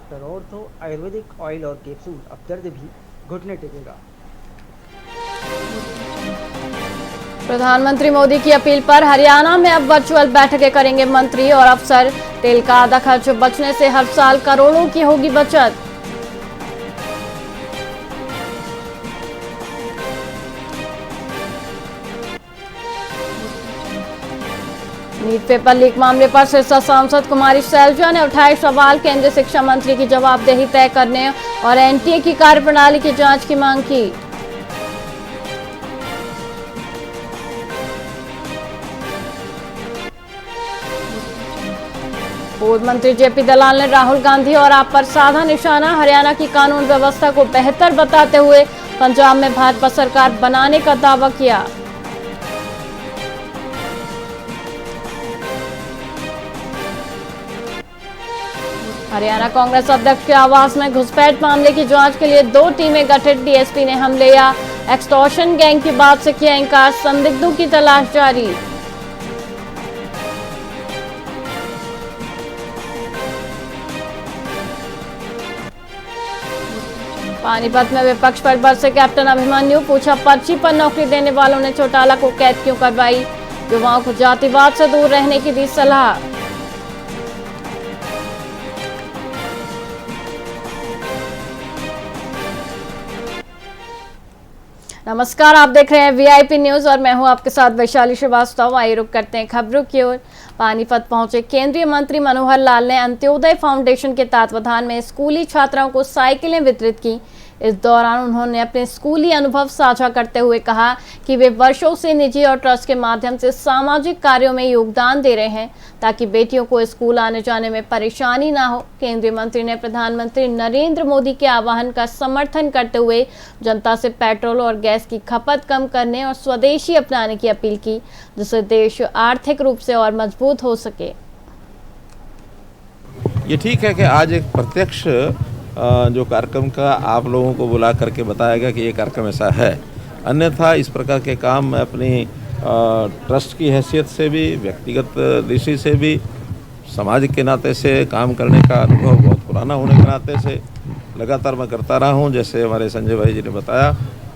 Doctor ortho Ayurvedic oil और capsule, अब दर्द भी घुटने टेकेगा। प्रधानमंत्री मोदी की अपील पर हरियाणा में अब वर्चुअल बैठकें करेंगे मंत्री और अफसर। तेल का आधा खर्च बचने से हर साल करोड़ों की होगी बचत। नीट पेपर लीक मामले पर सिरसा सांसद कुमारी सैलजा ने उठाए सवाल। केंद्रीय शिक्षा मंत्री की जवाबदेही तय करने और एनटीए की कार्यप्रणाली की जांच की मांग की। पूर्व मंत्री जेपी दलाल ने राहुल गांधी और आप पर साधा निशाना। हरियाणा की कानून व्यवस्था को बेहतर बताते हुए पंजाब में भाजपा सरकार बनाने का दावा किया। हरियाणा कांग्रेस अध्यक्ष के आवास में घुसपैठ मामले की जांच के लिए 2 टीमें गठित। डीएसपी ने हमले या एक्सटॉर्शन गैंग की बात से किया इनकार। संदिग्धों की तलाश जारी। पानीपत में विपक्ष पर बरसे कैप्टन अभिमन्यु। पूछा, पर्ची पर नौकरी देने वालों ने चौटाला को कैद क्यों करवाई। युवाओं को जातिवाद से दूर रहने की दी सलाह। नमस्कार, आप देख रहे हैं वीआईपी न्यूज और मैं हूं आपके साथ वैशाली श्रीवास्तव। आइए रुक करते हैं खबरों की ओर। पानीपत पहुंचे केंद्रीय मंत्री मनोहर लाल ने अंत्योदय फाउंडेशन के तत्वावधान में स्कूली छात्राओं को साइकिलें वितरित की। इस दौरान उन्होंने अपने स्कूली अनुभव साझा करते हुए कहा कि वे वर्षों से निजी और ट्रस्ट के माध्यम से सामाजिक कार्यों में योगदान दे रहे हैं ताकि बेटियों को स्कूल आने जाने में परेशानी ना हो। केंद्रीय मंत्री ने प्रधानमंत्री नरेंद्र मोदी के आह्वान का समर्थन करते हुए जनता से पेट्रोल और गैस की खपत कम करने और स्वदेशी अपनाने की अपील की, जिससे देश आर्थिक रूप से और मजबूत हो सके। ये ठीक है कि आज एक प्रत्यक्ष जो कार्यक्रम का आप लोगों को बुला करके बताया गया कि ये कार्यक्रम ऐसा है। अन्यथा इस प्रकार के काम मैं अपनी ट्रस्ट की हैसियत से भी, व्यक्तिगत दृष्टि से भी, समाज के नाते से काम करने का अनुभव बहुत पुराना होने के नाते से लगातार मैं करता रहा हूँ। जैसे हमारे संजय भाई जी ने बताया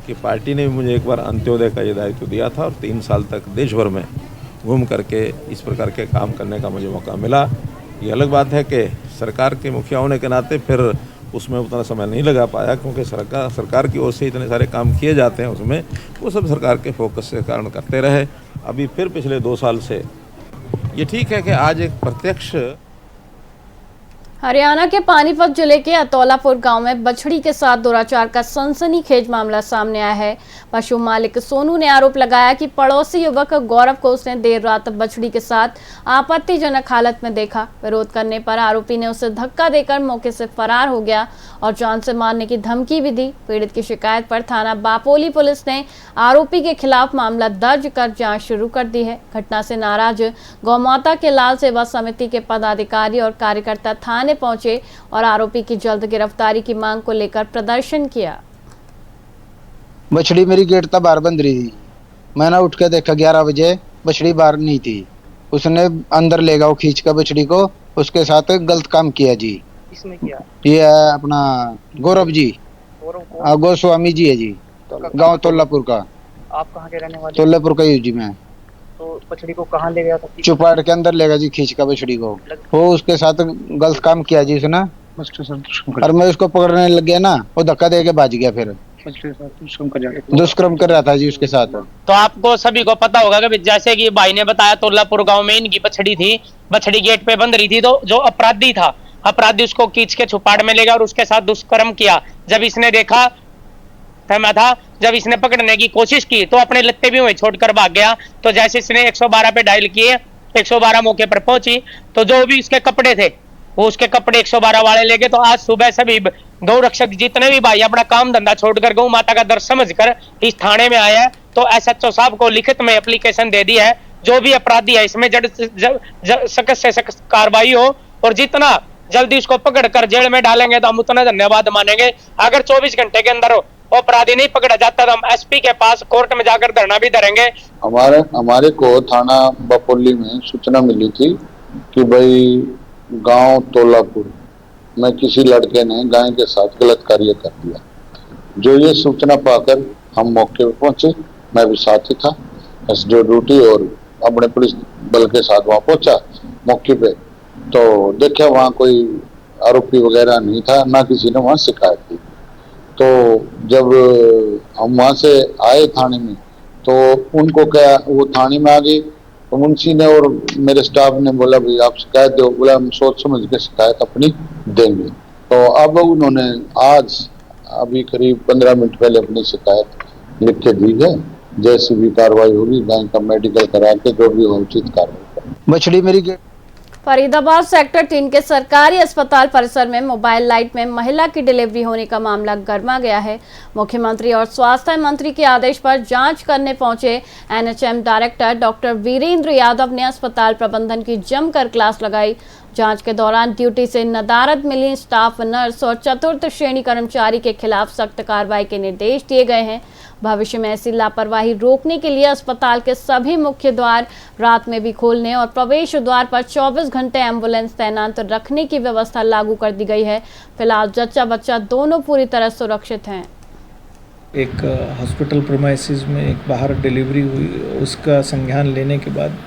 कि पार्टी ने भी मुझे एक बार अंत्योदय का ये दायित्व दिया था और 3 साल तक देश भर में घूम करके इस प्रकार के काम करने का मुझे मौका मिला। ये अलग बात है कि सरकार के मुखिया होने के नाते फिर उसमें उतना समय नहीं लगा पाया, क्योंकि सरकार की ओर से इतने सारे काम किए जाते हैं, उसमें वो सब सरकार के फोकस के कारण करते रहे। अभी फिर पिछले 2 साल से ये ठीक है कि आज एक प्रत्यक्ष हरियाणा के पानीपत जिले के अतौलापुर गांव में बछड़ी के साथ दुराचार का सनसनीखेज मामला सामने आया है। पशु मालिक सोनू ने आरोप लगाया कि पड़ोसी युवक गौरव को उसने देर रात बछड़ी के साथ आपत्तिजनक हालत में देखा। विरोध करने पर आरोपी ने उसे धक्का देकर मौके से फरार हो गया और जान से मारने की धमकी भी दी। पीड़ित की शिकायत पर थाना बापोली पुलिस ने आरोपी के खिलाफ मामला दर्ज कर जाँच शुरू कर दी है। घटना से नाराज गौमाता के लाल सेवा समिति के पदाधिकारी और कार्यकर्ता थाने पहुंचे और आरोपी की जल्द गिरफ्तारी की मांग को लेकर प्रदर्शन किया। बछड़ी मेरी गेट तक बाहर बंद रही थी। मैंने उठ के देखा 11 बजे बछड़ी बाहर नहीं थी। उसने अंदर ले गया वो खींच कर बछड़ी को, उसके साथ गलत काम किया जी। इसमें किया? ये है अपना गौरव जी, गोस्वामी जी है जी, गांव तोलापुर का। आप कहाँ के रहने वाले? तोलापुर का ही जी मैं। तो बछड़ी को कहाँ ले गया था? चुपाड़ के अंदर ले गया जी खींच कर बछड़ी को। वो उसके साथ गलत काम किया जी उसने, और मैं उसको पकड़ने लग गया ना, वो धक्का दे के भाज गया। फिर दुष्कर्म कर रहा था जी उसके साथ। तो आपको सभी को पता होगा कि जैसे कि भाई ने बताया, तोलापुर गांव में इनकी बछड़ी थी। बछड़ी गेट पे बंद रही थी, तो जो अपराधी उसको खींच के छुपाड़ में ले गया और उसके साथ दुष्कर्म किया। जब इसने देखा था, जब इसने पकड़ने की कोशिश की तो अपने लत्ते भी वहीं छोड़कर भाग गया। तो जैसे इसने 112 पे डायल किए, 112 मौके पर पहुंची, तो जो भी इसके कपड़े थे वो उसके कपड़े 112 वाले ले गए। तो आज सुबह सभी गौ रक्षक जितने भी भाई अपना काम धंधा छोड़कर गौ माता का दर्द समझकर इस थाने में आया है, तो एसएचओ साहब को लिखित में एप्लीकेशन दे दी है। जो भी अपराधी है इसमें सख्त से सख्त कार्रवाई हो और जितना जल्दी उसको पकड़ कर जेल में डालेंगे तो हम उतना धन्यवाद मानेंगे। अगर 24 घंटे के अंदर अपराधी नहीं पकड़ा जाता तो हम एसपी के पास कोर्ट में जाकर धरना भी धरेंगे। हमारे को थाना बापोली में सूचना मिली थी कि भाई गांव तोलापुर में किसी लड़के ने गाय के साथ गलत कार्य कर दिया। जो ये सूचना पाकर हम मौके पर पहुंचे, मैं भी साथ ही था, एसडीओ ड्यूटी और अपने पुलिस बल के साथ वहां पहुंचा मौके पे, तो देखा वहां कोई आरोपी वगैरह नहीं था, ना किसी ने वहां शिकायत की। तो जब हम वहां से आए थाने में, तो उनको क्या, वो थाने में आ गई, तो मुंशी ने और मेरे स्टाफ ने बोला भाई आप शिकायत दो। बोला हम सोच समझ के शिकायत अपनी देंगे। तो अब उन्होंने आज अभी करीब 15 मिनट पहले अपनी शिकायत लिख के दी है। जैसी भी कार्रवाई होगी बैंक का मेडिकल करा के जो भी उचित कार्रवाई। बछड़ी मेरी गेट फरीदाबाद सेक्टर 3 के सरकारी अस्पताल परिसर में मोबाइल लाइट में महिला की डिलीवरी होने का मामला गर्मा गया है। मुख्यमंत्री और स्वास्थ्य मंत्री के आदेश पर जांच करने पहुंचे NHM director doctor Virendra Yadav ने अस्पताल प्रबंधन की जमकर क्लास लगाई। जांच के दौरान ड्यूटी से नदारद मिली स्टाफ नर्स और चतुर्थ श्रेणी कर्मचारी के खिलाफ सख्त कार्रवाई के निर्देश दिए गए हैं। भविष्य में ऐसी लापरवाही रोकने के लिए अस्पताल के सभी मुख्य द्वार रात में भी खोलने और प्रवेश द्वार पर 24 घंटे एम्बुलेंस तैनात रखने की व्यवस्था लागू कर दी गई है। फिलहाल जच्चा बच्चा दोनों पूरी तरह सुरक्षित हैं। एक हॉस्पिटल प्रीमाइसेस में एक बाहर डिलीवरी हुई, उसका संज्ञान लेने के बाद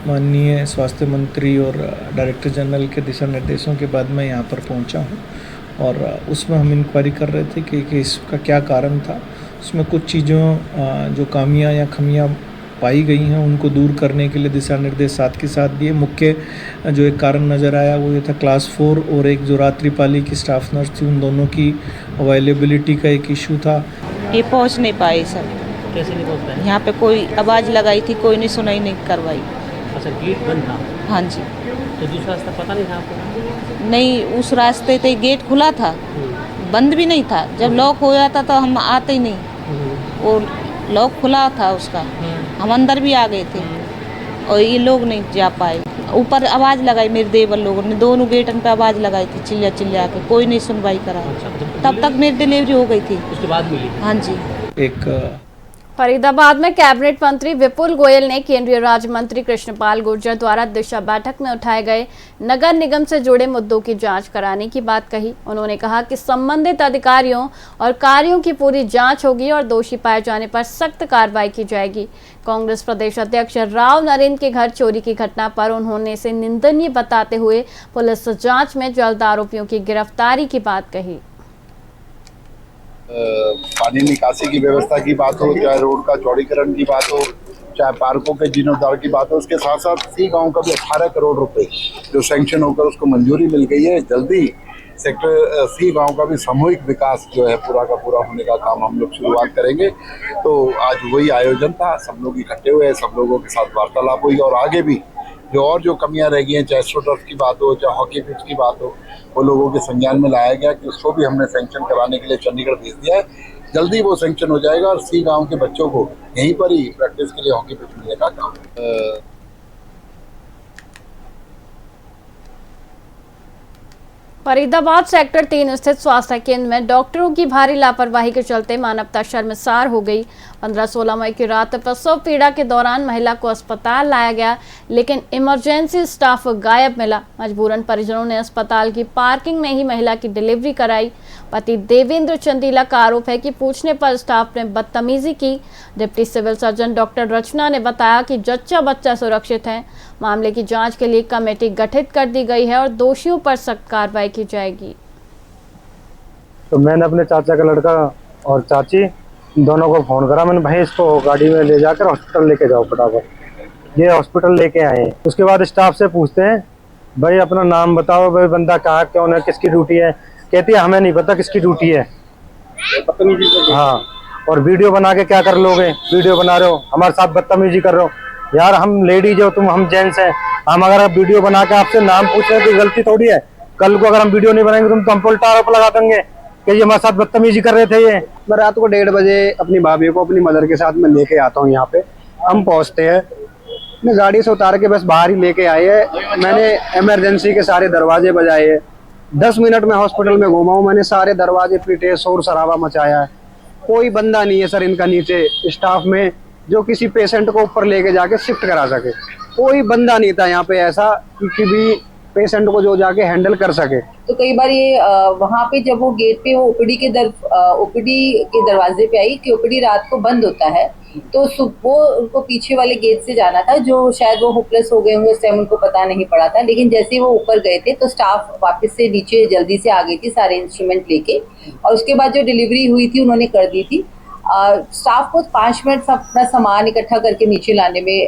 माननीय स्वास्थ्य मंत्री और डायरेक्टर जनरल के दिशा निर्देशों के बाद मैं यहाँ पर पहुँचा हूँ और उसमें हम इंक्वायरी कर रहे थे कि इसका क्या कारण था। उसमें कुछ चीज़ों जो खामियां या खमियां पाई गई हैं उनको दूर करने के लिए दिशा निर्देश साथ के साथ दिए। मुख्य जो एक कारण नज़र आया वो ये था क्लास 4 और एक जो रात्रिपाली की स्टाफ नर्स थी, उन दोनों की अवेलेबिलिटी का एक इशू था। ये पहुंच नहीं पाए सर। कैसे नहीं पहुंच पाए? यहाँ पे कोई आवाज़ लगाई थी, कोई नहीं सुनाई नहीं करवाई। अच्छा, गेट बंद था? हाँ जी। तो दूसरा रास्ता पता नहीं था आपको? नहीं, उस रास्ते से गेट खुला था, बंद भी नहीं था। जब लॉक हो जाता तो हम आते ही नहीं, वो लॉक खुला था उसका, हम अंदर भी आ गए थे और ये लोग नहीं जा पाए। ऊपर आवाज़ लगाई मेरे देवर लोगों ने, दोनों गेटन पे आवाज़ लगाई थी चिल्ला चिल्ला के, कोई नहीं सुनवाई करा। तब तक मेरी डिलीवरी हो गई थी। उसके बाद मिली? हाँ जी। एक फरीदाबाद में कैबिनेट मंत्री विपुल गोयल ने केंद्रीय राज्य मंत्री कृष्णपाल गुर्जर द्वारा दिशा बैठक में उठाए गए नगर निगम से जुड़े मुद्दों की जांच कराने की बात कही। उन्होंने कहा कि संबंधित अधिकारियों और कार्यों की पूरी जांच होगी और दोषी पाए जाने पर सख्त कार्रवाई की जाएगी। कांग्रेस प्रदेश अध्यक्ष राव नरेंद्र के घर चोरी की घटना पर उन्होंने इसे निंदनीय बताते हुए पुलिस जाँच में जल्द आरोपियों की गिरफ्तारी की बात कही। पानी निकासी की व्यवस्था की बात हो, चाहे रोड का चौड़ीकरण की बात हो, चाहे पार्कों के जीर्णोद्धार की बात हो, उसके साथ साथ सी गांव का भी 18 करोड़ रुपए जो सैंक्शन होकर उसको मंजूरी मिल गई है। जल्दी सेक्टर सी गांव का भी सामूहिक विकास जो है पूरा का पूरा होने का काम हम लोग शुरुआत करेंगे। तो आज वही आयोजन था, सब लोग इकट्ठे हुए, सब लोगों के साथ वार्तालाप हुई और आगे भी जो कमियां रह गई हैं, चाहे स्टोटर्फ की बात हो, चाहे हॉकी पिच की बात हो, वो लोगों के संज्ञान में लाया गया कि उसको भी हमने सैंक्शन कराने के लिए चंडीगढ़ भेज दिया है। जल्दी वो सैंक्शन हो जाएगा और सी गांव के बच्चों को यहीं पर ही प्रैक्टिस के लिए हॉकी पिच मिलने का काम। फरीदाबाद सेक्टर 3 स्थित स्वास्थ्य केंद्र में डॉक्टरों की भारी लापरवाही के चलते मानवता शर्मसार हो गई। 15-16 मई की रात प्रसव पीड़ा के दौरान महिला को अस्पताल लाया गया, लेकिन इमरजेंसी स्टाफ गायब मिला। मजबूरन परिजनों ने अस्पताल की पार्किंग में ही महिला की डिलीवरी कराई। पति देवेंद्र चंदीला का आरोप है कि पूछने पर स्टाफ ने बदतमीजी की। डिप्टी सिविल सर्जन डॉक्टर रचना ने बताया कि जच्चा बच्चा सुरक्षित है। मामले की जांच के लिए कमेटी गठित कर दी गई है और दोषियों पर सख्त कार्रवाई की जाएगी। तो मैंने अपने चाचा का लड़का और चाची दोनों को फोन करा। मैंने भाई इसको गाड़ी में ले जाकर हॉस्पिटल लेके जाओ फटाफट। ये हॉस्पिटल लेके आए। उसके बाद स्टाफ से पूछते हैं भाई अपना नाम बताओ, भाई बंदा कहाँ क्यों है, किसकी ड्यूटी है। कहती है हमें नहीं पता किसकी ड्यूटी है। हाँ, और वीडियो बना के क्या कर लोगे, वीडियो बना रहे हो, हमारे साथ बदतमीजी कर रहे हो। यार हम लेडीज हो, हम जेंट्स हैं। हम अगर वीडियो बना के आपसे नाम पूछ रहे हैं तो गलती थोड़ी है। कल को अगर हम वीडियो नहीं बनाएंगे तो हम उल्टा आरोप लगा देंगे कि ये हमारे साथ बदतमीजी कर रहे थे। ये मैं रात को 1:30 बजे अपनी भाभी को अपनी मदर के साथ में लेके आता हूँ। यहाँ पे हम पहुँचते हैं, मैं गाड़ी से उतार के बस बाहर ही लेके आए है। मैंने इमरजेंसी के सारे दरवाजे बजाए है। 10 मिनट में हॉस्पिटल में घूमा हूँ। मैंने सारे दरवाजे पीटे, शोर शराबा मचाया है। कोई बंदा नहीं है सर इनका नीचे स्टाफ में जो किसी पेशेंट को ऊपर लेके जाके शिफ्ट करा सके। कोई बंदा नहीं था यहाँ पे ऐसा कि भी पेशेंट को जो जाके हैंडल कर सके। तो कई बार ये वहाँ पे जब वो गेट पे वो ओपीडी के दरवाजे पे आई कि ओपीडी रात को बंद होता है, तो वो उनको पीछे वाले गेट से जाना था, जो शायद वो होपलेस हो गए होंगे, उस टाइम उनको पता नहीं पड़ा था। लेकिन जैसे वो ऊपर गए थे तो स्टाफ वापस से नीचे जल्दी से आ गई थी सारे इंस्ट्रूमेंट लेके, और उसके बाद जो डिलीवरी हुई थी उन्होंने कर दी थी। स्टाफ को 5 मिनट अपना सामान इकट्ठा करके नीचे लाने में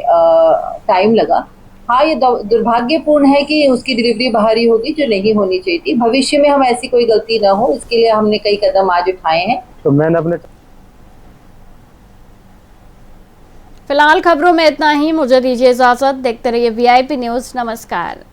टाइम लगा। हाँ, ये दुर्भाग्यपूर्ण है कि उसकी डिलीवरी बाहर ही होगी, जो नहीं होनी चाहिए थी। भविष्य में हम ऐसी कोई गलती ना हो, इसके लिए हमने कई कदम आज उठाए हैं। तो मैंने अपने फिलहाल खबरों में इतना ही। मुझे दीजिए इजाजत। देखते रहिए VIP न्यूज़। नमस्कार।